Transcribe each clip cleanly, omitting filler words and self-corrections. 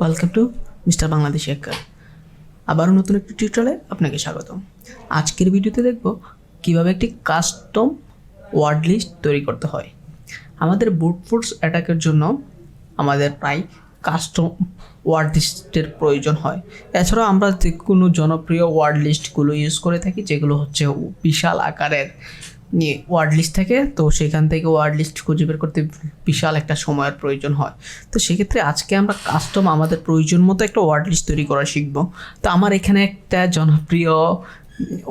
Welcome to mister Bangladesh hacker. আবারও নতুন একটি টিউটোরিয়ালে আপনাকে স্বাগতম। আজকের ভিডিওতে দেখব কিভাবে একটি কাস্টম ওয়ার্ড লিস্ট তৈরি করতে হয়। আমাদের ব্রুট ফোর্স অ্যাটাকের জন্য আমাদের প্রায় কাস্টম ওয়ার্ড লিস্টের প্রয়োজন হয়। এছাড়াও আমরা যে কোনো জনপ্রিয় ওয়ার্ড লিস্টগুলো ইউজ করে থাকি, যেগুলো হচ্ছে বিশাল আকারের ওয়ার্ড লিস্ট থাকে, তো সেখান থেকে ওয়ার্ড লিস্ট খুঁজে বের করতে বিশাল একটা সময়ের প্রয়োজন হয়। তো সেক্ষেত্রে আজকে আমরা কাস্টম আমাদের প্রয়োজন মতো একটা ওয়ার্ড লিস্ট তৈরি করা শিখব। তো আমার এখানে একটা জনপ্রিয়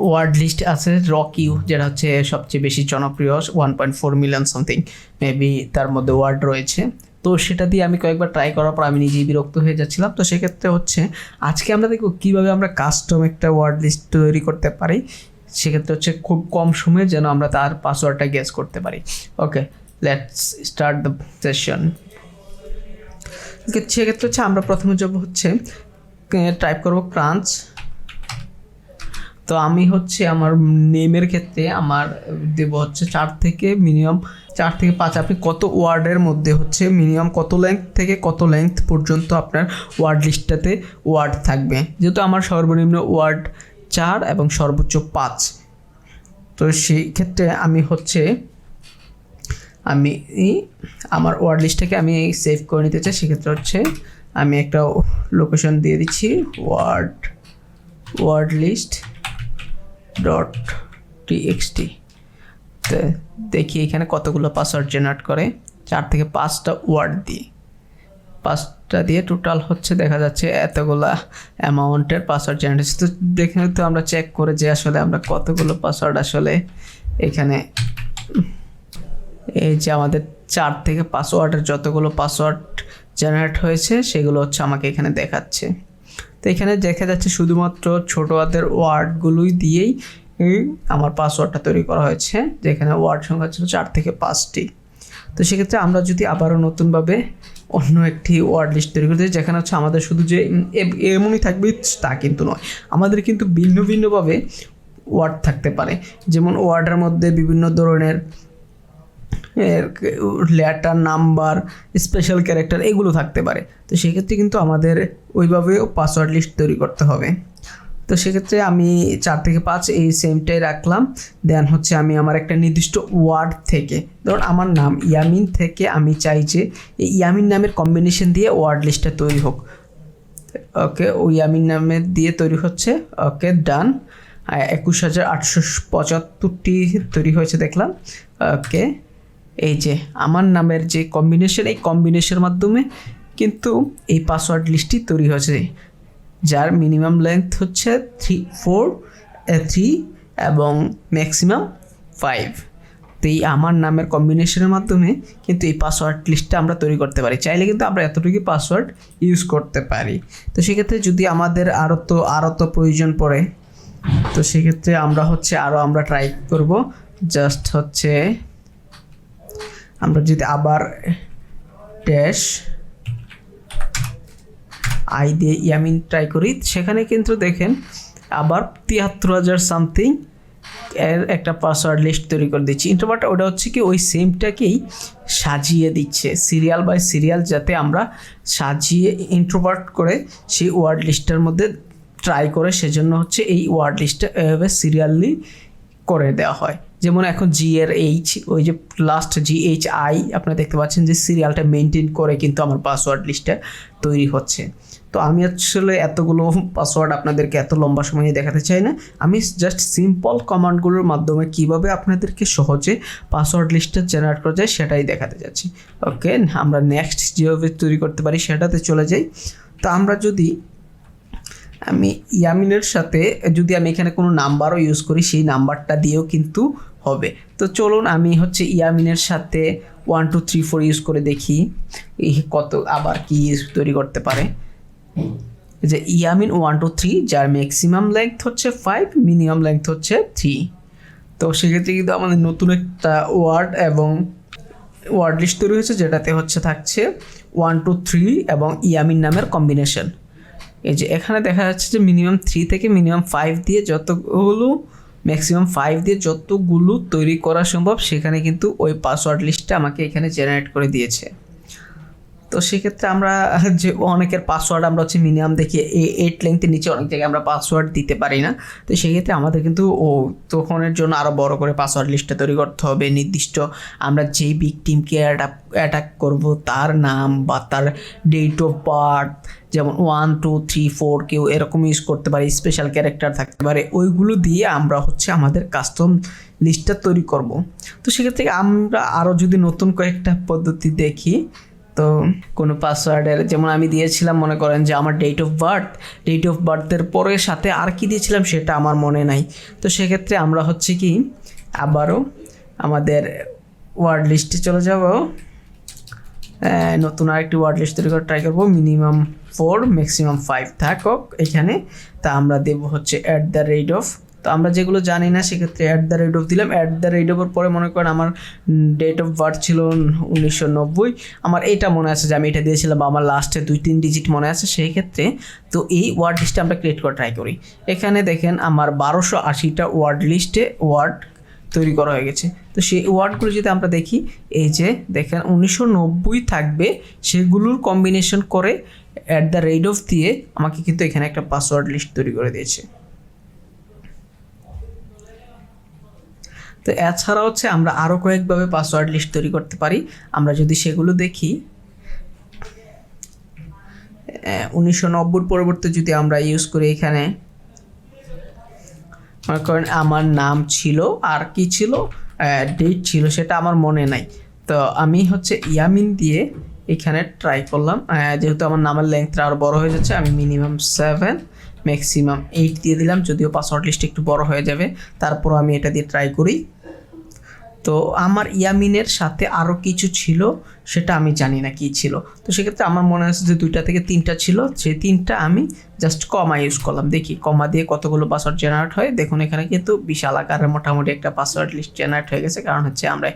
ওয়ার্ড লিস্ট আছে রকিউ, যেটা হচ্ছে সবচেয়ে বেশি জনপ্রিয়, 1.4 মিলিয়ন সামথিং মেবি তার মধ্যে ওয়ার্ড রয়েছে। তো সেটা দিয়ে আমি কয়েকবার ট্রাই করার পর আমি নিজেই বিরক্ত হয়ে যাচ্ছিলাম। তো সেক্ষেত্রে হচ্ছে আজকে আমরা দেখব কীভাবে আমরা কাস্টম একটা ওয়ার্ড লিস্ট তৈরি করতে পারি। সেক্ষেত্রে হচ্ছে খুব কম সময়ে যেন আমরা তার পাসওয়ার্ডটা গেস করতে পারি। ওকে, লেটস স্টার্ট দ্য সেশন। সেক্ষেত্রে হচ্ছে আমরা প্রথমে যাব হচ্ছে টাইপ করব ক্রাঞ্চ। তো আমি হচ্ছে আমার নেমের ক্ষেত্রে আমার দেব হচ্ছে 4 থেকে 5। আপনি কত ওয়ার্ডের মধ্যে হচ্ছে মিনিমাম কত লেংথ থেকে কত লেংথ পর্যন্ত আপনার ওয়ার্ড লিস্টটাতে ওয়ার্ড থাকবে। যেহেতু আমার সর্বনিম্ন ওয়ার্ড 4 এবং সর্বোচ্চ 5, তো সেই ক্ষেত্রে আমি আমার ওয়ার্ড লিস্টটাকে আমি সেভ করে নিতে চাই। সেক্ষেত্রে হচ্ছে আমি একটা লোকেশন দিয়ে দিচ্ছি, wordlist.txt। তো দেখি এখানে কতগুলো পাসওয়ার্ড জেনারেট করে, 4 থেকে 5টা ওয়ার্ড দিয়ে। 5টা দিয়ে টোটাল হচ্ছে দেখা যাচ্ছে এতগুলা অ্যামাউন্টের পাসওয়ার্ড জেনারেট হচ্ছে। তো দেখে তো আমরা চেক করে যে আসলে আমরা কতগুলো পাসওয়ার্ড আসলে এখানে, এই যে আমাদের 4 থেকে 5 ওয়ার্ডের যতগুলো পাসওয়ার্ড জেনারেট হয়েছে সেগুলো হচ্ছে আমাকে এখানে দেখাচ্ছে। তো এখানে দেখা যাচ্ছে শুধুমাত্র ছোট হাতের ওয়ার্ডগুলোই দিয়েই আমার পাসওয়ার্ডটা তৈরি করা হয়েছে, যেখানে ওয়ার্ড সংখ্যা ছিল 4 থেকে 5টি। তো সেক্ষেত্রে আমরা যদি আবারও নতুনভাবে অন্য একটি ওয়ার্ড লিস্ট তৈরি করতে, যেখানে হচ্ছে আমাদের শুধু যে এমনই থাকবে তা কিন্তু নয়, আমাদের কিন্তু ভিন্ন ভিন্নভাবে ওয়ার্ড থাকতে পারে। যেমন ওয়ার্ডের মধ্যে বিভিন্ন ধরনের লেটার, নাম্বার, স্পেশাল ক্যারেক্টার এগুলো থাকতে পারে। তো সেক্ষেত্রে কিন্তু আমাদের ওইভাবেও পাসওয়ার্ড লিস্ট তৈরি করতে হবে। তো সেক্ষেত্রে আমি 4 থেকে 5 এই সেমটাই রাখলাম। দেন হচ্ছে আমি আমার একটা নির্দিষ্ট ওয়ার্ড থেকে, ধরুন আমার নাম ইয়ামিন থেকে আমি চাই যে এই ইয়ামিন নামের কম্বিনেশন দিয়ে ওয়ার্ড লিস্টটা তৈরি হোক। ওকে, ওই ইয়ামিন নামের দিয়ে তৈরি হচ্ছে। ওকে, ডান। 21,875টি তৈরি হয়েছে দেখলাম। ওকে, এই যে আমার নামের যে কম্বিনেশন, এই কম্বিনেশনের মাধ্যমে কিন্তু এই পাসওয়ার্ড লিস্টটি তৈরি হয়েছে, যার মিনিমাম লেন্থ হচ্ছে 3 এবং ম্যাক্সিমাম 5। তো এই আমার নামের কম্বিনেশনের মাধ্যমে কিন্তু এই পাসওয়ার্ড লিস্টটা আমরা তৈরি করতে পারি। চাইলে কিন্তু আমরা এতটুকু পাসওয়ার্ড ইউজ করতে পারি। তো সেক্ষেত্রে যদি আমাদের আরও তো প্রয়োজন পড়ে, তো সেক্ষেত্রে আমরা ট্রাই করব। জাস্ট হচ্ছে আমরা যদি আবার ড্যাশ আই দিয়ে ইয়ামিন ট্রাই করি, সেখানে কিন্তু দেখেন আবার 73,000 সামথিং এর একটা পাসওয়ার্ড লিস্ট তৈরি করে দিচ্ছি। ইন্ট্রোভার্ট ওটা হচ্ছে কি ওই সেমটাকেই সাজিয়ে দিচ্ছে সিরিয়াল বাই সিরিয়াল, যাতে আমরা সাজিয়ে ইন্ট্রোভার্ট করে সেই ওয়ার্ড লিস্টের মধ্যে ট্রাই করে, সেজন্য হচ্ছে এই ওয়ার্ড লিস্টটা এভাবে সিরিয়ালি করে দেওয়া হয়। যেমন এখন GRH, ওই যে লাস্ট GHI আপনারা দেখতে পাচ্ছেন যে সিরিয়ালটা মেনটেন করে কিন্তু আমার পাসওয়ার্ড লিস্টটা তৈরি হচ্ছে। তো আমি আসলে এতগুলো পাসওয়ার্ড আপনাদেরকে এত লম্বা সময়ে দেখাতে চাই না। আমি জাস্ট সিম্পল কমান্ডগুলোর মাধ্যমে কিভাবে আপনাদেরকে সহজে পাসওয়ার্ড লিস্টটা জেনারেট করা যায় সেটাই দেখাতে যাচ্ছি। ওকে, আমরা নেক্সট যেভাবে তৈরি করতে পারি সেটাতে চলে যাই। তো আমরা যদি আমি ইয়ামিনের সাথে যদি আমি এখানে কোনো নাম্বারও ইউজ করি, সেই নাম্বারটা দিয়েও কিন্তু হবে। তো চলুন আমি হচ্ছে ইয়ামিনের সাথে 1 2 3 4 ইউজ করে দেখি এই কত আবার কি তৈরি করতে পারে। যে ইয়ামিন 1 2 3, যার ম্যাক্সিমাম লেংথ হচ্ছে 5, মিনিমাম লেংথ হচ্ছে 3। তো সেক্ষেত্রে কিন্তু আমাদের নতুন একটা ওয়ার্ড এবং ওয়ার্ড লিস্ট তৈরি হয়েছে, যেটাতে হচ্ছে থাকছে 1 2 3 এবং ইয়ামিন নামের কম্বিনেশন। এই যে এখানে দেখা যাচ্ছে যে মিনিমাম 3 থেকে মিনিমাম 5 দিয়ে যতগুলো, ম্যাক্সিমাম 5 দিয়ে যতগুলো তৈরি করা সম্ভব, সেখানে কিন্তু ওই পাসওয়ার্ড লিস্টটা আমাকে এখানে জেনারেট করে দিয়েছে। তো সেক্ষেত্রে আমরা যে অনেকের পাসওয়ার্ড আমরা হচ্ছে মিনিমাম দেখি 8 লেংথের নিচে অনেক জায়গায় আমরা পাসওয়ার্ড দিতে পারি না। তো সেক্ষেত্রে আমাদের কিন্তু তখনের জন্য আরও বড় করে পাসওয়ার্ড লিস্টটা তৈরি করতে হবে। নির্দিষ্ট আমরা যেই ভিকটিমকে অ্যাটাক করব তার নাম বা তার ডেট অফ বার্থ, যেমন 1 2 3 4 কেউ এরকম ইউজ করতে পারে, স্পেশাল ক্যারেক্টার থাকতে পারে, ওইগুলো দিয়ে আমরা হচ্ছে আমাদের কাস্টম লিস্টটা তৈরি করব। তো সেক্ষেত্রে আমরা আরও যদি নতুন কয়েকটা পদ্ধতি দেখি, তো কোনো পাসওয়ার্ডের যেমন আমি দিয়েছিলাম, মনে করেন যে আমার ডেট অফ বার্থের পরে সাথে আর কি দিয়েছিলাম সেটা আমার মনে নাই। তো সেক্ষেত্রে আমরা হচ্ছে কি আবারও আমাদের ওয়ার্ড লিস্টে চলে যাব, নতুন আরেকটি ওয়ার্ড লিস্ট তৈরি করে ট্রাই করবো। মিনিমাম 4 ম্যাক্সিমাম 5 থাকুক এখানে। তা আমরা দেবো হচ্ছে @ তো আমরা যেগুলো জানি না সেক্ষেত্রে @ দিলাম। @এর পরে মনে করেন আমার ডেট অফ বার্থ ছিল 1990, আমার এটা মনে আছে যে আমি এটা দিয়েছিলাম, বা আমার লাস্টে 2-3 ডিজিট মনে আছে সেই ক্ষেত্রে। তো এই ওয়ার্ড লিস্টটা আমরা ক্রিয়েট করে ট্রাই করি। এখানে দেখেন আমার 1280টা ওয়ার্ড লিস্টে ওয়ার্ড তৈরি করা হয়ে গেছে। তো সেই ওয়ার্ডগুলো যদি আমরা দেখি, এই যে দেখেন 1990 থাকবে, সেগুলোর কম্বিনেশন করে @ দিয়ে আমাকে কিন্তু এখানে একটা পাসওয়ার্ড লিস্ট তৈরি করে দিয়েছে। তো এছাড়া হচ্ছে আমরা আরও কয়েকভাবে পাসওয়ার্ড লিস্ট তৈরি করতে পারি। আমরা যদি সেগুলো দেখি, 1990 পরিবর্তে যদি আমরা ইউজ করি, এখানে মনে করেন আমার নাম ছিল, আর কি ছিল, ডেট ছিল, সেটা আমার মনে নাই। তো আমি হচ্ছে ইয়ামিন দিয়ে এখানে ট্রাই করলাম। যেহেতু আমার নামের লেন্থটা আরও বড় হয়ে যাচ্ছে, আমি মিনিমাম 7 ম্যাক্সিমাম 8 দিয়ে দিলাম, যদিও পাসওয়ার্ড লিস্ট একটু বড় হয়ে যাবে। তারপর আমি এটা দিয়ে ট্রাই করি। তো আমার ইয়ামিনের সাথে আরও কিছু ছিল, সেটা আমি জানি না কী ছিল। তো সেক্ষেত্রে আমার মনে আছে যে 2টা থেকে 3টা ছিল, সেই 3টা আমি জাস্ট কমা ইউজ করলাম। দেখি কমা দিয়ে কতগুলো পাসওয়ার্ড জেনারেট হয়। দেখুন এখানে কিন্তু বিশাল আকারের মোটামুটি একটা পাসওয়ার্ড লিস্ট জেনারেট হয়ে গেছে, কারণ হচ্ছে আমরা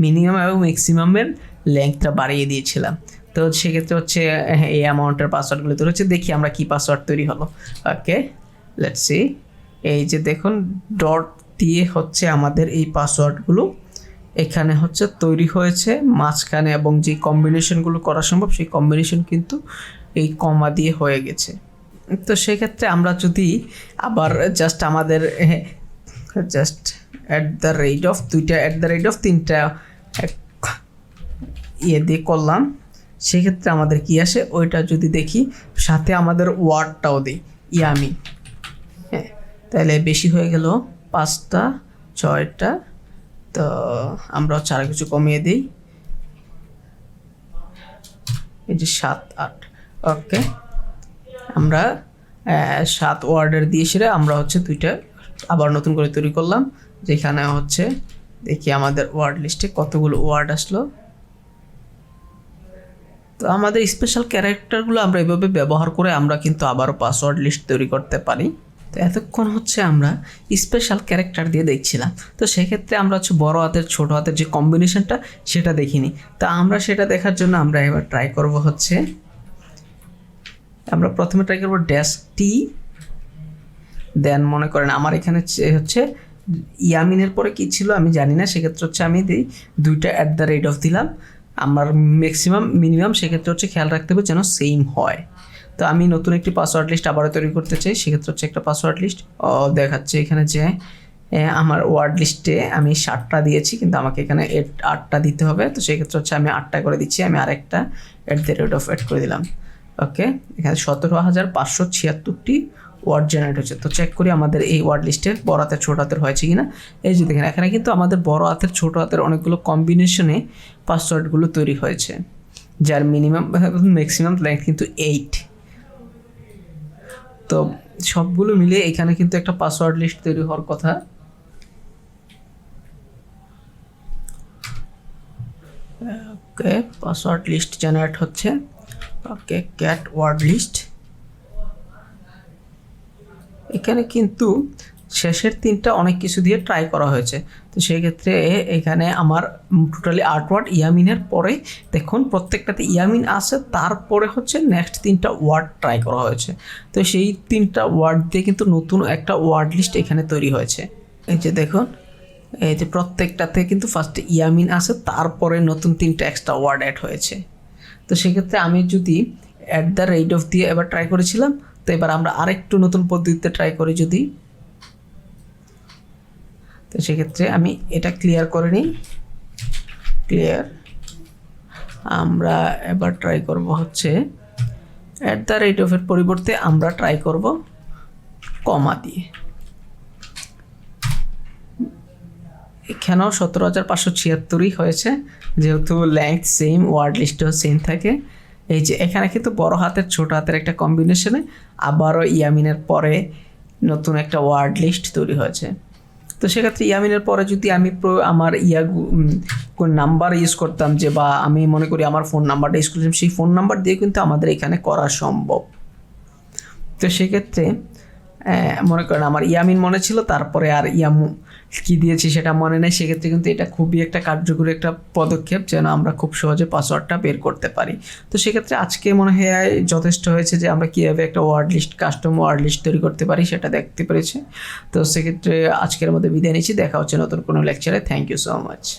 মিনিমাম এবং ম্যাক্সিমামের লেংথটা বাড়িয়ে দিয়েছিলাম। তো সেক্ষেত্রে হচ্ছে এই অ্যামাউন্টের পাসওয়ার্ডগুলো তৈরি হচ্ছে। দেখি আমরা কি পাসওয়ার্ড তৈরি হলো। ওকে, লেটস সি। এই যে দেখুন ডট দিয়ে হচ্ছে আমাদের এই পাসওয়ার্ডগুলো এখানে হচ্ছে তৈরি হয়েছে মাঝখানে, এবং যে কম্বিনেশনগুলো করা সম্ভব সেই কম্বিনেশন কিন্তু এই কমা দিয়ে হয়ে গেছে। তো সেক্ষেত্রে আমরা যদি আবার জাস্ট আমাদের জাস্ট দুইটা তিনটা ইয়ে দিয়ে করলাম, সেক্ষেত্রে আমাদের কি আসে ওইটা যদি দেখি, সাথে আমাদের ওয়ার্ডটাও দিই ইয়ামি, হ্যাঁ, তাহলে বেশি হয়ে গেল 5টা 6টা। তো আমরা হচ্ছে আরো কিছু কমিয়ে দিই, এই যে 7 8। ওকে, আমরা 7 ওয়ার্ডের দিয়ে সেরে আমরা হচ্ছে 2টা আবার নতুন করে তৈরি করলাম, যেখানে হচ্ছে দেখি আমাদের ওয়ার্ড লিস্টে কতগুলো ওয়ার্ড আসলো। তো আমাদের স্পেশাল ক্যারেক্টারগুলো আমরা এভাবে ব্যবহার করে আমরা কিন্তু আবারও পাসওয়ার্ড লিস্ট তৈরি করতে পারি। তো এতক্ষণ হচ্ছে আমরা স্পেশাল ক্যারেক্টার দিয়ে দেখছিলাম। তো সেক্ষেত্রে আমরা হচ্ছে বড় হাতের ছোট হাতের যে কম্বিনেশনটা সেটা দেখিনি। তো আমরা সেটা দেখার জন্য আমরা এবার ট্রাই করব হচ্ছে, আমরা প্রথমে ট্রাই করবো -t, দেন মনে করেন আমার এখানে হচ্ছে ইয়ামিনের পরে কি ছিল আমি জানি না, সেক্ষেত্রে হচ্ছে আমি দিই 2টা @ দিলাম। আমার ম্যাক্সিমাম মিনিমাম সেক্ষেত্রে হচ্ছে খেয়াল রাখতে হবে যেন সেম হয়। তো আমি নতুন একটি পাসওয়ার্ড লিস্ট আবারও তৈরি করতে চাই, সেক্ষেত্রে হচ্ছে একটা পাসওয়ার্ড লিস্ট দেখাচ্ছে এখানে যে আমার ওয়ার্ড লিস্টে আমি 7টা দিয়েছি, কিন্তু আমাকে এখানে 8টা দিতে হবে। তো সেক্ষেত্রে হচ্ছে আমি 8টা করে দিচ্ছি, আমি আরেকটা @ করে দিলাম। ওকে, এখানে 17,576টি ওয়ার্ড জেনারেট হচ্ছে। তো চেক করি আমাদের এই ওয়ার্ড লিস্টের বড় হাতের ছোট হাতের হয়েছে কিনা। এই যে দেখেন এখানে কিন্তু আমাদের বড় হাতের ছোট হাতের অনেকগুলো কম্বিনেশনে পাসওয়ার্ডগুলো তৈরি হয়েছে, যার মিনিমাম ম্যাক্সিমাম লেন্থ কিন্তু 8। তো সবগুলো মিলে এখানে কিন্তু একটা পাসওয়ার্ড লিস্ট তৈরি হওয়ার কথা। ওকে, পাসওয়ার্ড লিস্ট জেনারেট হচ্ছে। ওকে, ক্যাট ওয়ার্ড লিস্ট। এখানে কিন্তু শেষের 3টা অনেক কিছু দিয়ে ট্রাই করা হয়েছে। তো সেই ক্ষেত্রে এখানে আমার টোটালি 8 ওয়ার্ড ইয়ামিনের পরে দেখুন প্রত্যেকটাতে ইয়ামিন আছে, তারপরে হচ্ছে নেক্সট 3টা ওয়ার্ড ট্রাই করা হয়েছে। তো সেই 3টা ওয়ার্ড দিয়ে কিন্তু নতুন একটা ওয়ার্ড লিস্ট এখানে তৈরি হয়েছে। এই যে দেখুন, এই যে প্রত্যেকটাতে কিন্তু ফার্স্টে ইয়ামিন আছে, তারপরে নতুন 3টা এক্সট্রা ওয়ার্ড অ্যাড হয়েছে। তো সেক্ষেত্রে আমি যদি @ দিয়ে এবার ট্রাই করেছিলাম, তো এবার আমরা আরেকটু নতুন পদ্ধতিতে ট্রাই করি যদি। তো সেক্ষেত্রে আমি এটা ক্লিয়ার করে নিই, ক্লিয়ার। আমরা এবার ট্রাই করব হচ্ছে @এর পরিবর্তে আমরা ট্রাই করব কমা দিয়ে। এখানেও 17,576ই হয়েছে, যেহেতু লেংথ সেম, ওয়ার্ড লিস্টও সেম থাকে। এই যে এখানে কিন্তু বড় হাতের ছোট হাতের একটা কম্বিনেশনে আবারও ইয়ামিনের পরে নতুন একটা ওয়ার্ড লিস্ট তৈরি হয়েছে। তো সেক্ষেত্রে ইয়ামিনের পরে যদি আমি আমার কোন নাম্বার ইউজ করতাম, যে বা আমি মনে করি আমার ফোন নাম্বারটা ইউজ করছিলাম, সেই ফোন নাম্বার দিয়ে কিন্তু আমাদের এখানে করা সম্ভব। তো সেক্ষেত্রে মনে করেন আমার ইয়ামিন মনে ছিল, তারপরে আর ইয়ামু কি দিয়েছি সেটা মনে নেই, সেক্ষেত্রে কিন্তু এটা খুবই একটা কার্যকরী একটা পদক্ষেপ, যেন আমরা খুব সহজে পাসওয়ার্ডটা বের করতে পারি। তো সেক্ষেত্রে আজকে মনে হয় যথেষ্ট হয়েছে যে আমরা কীভাবে একটা word list, custom word list তৈরি করতে পারি সেটা দেখতে পেরেছি। তো সেক্ষেত্রে আজকের মধ্যে বিদায় নিচ্ছি, দেখা হচ্ছে নতুন কোনো লেকচারে। Thank you so much.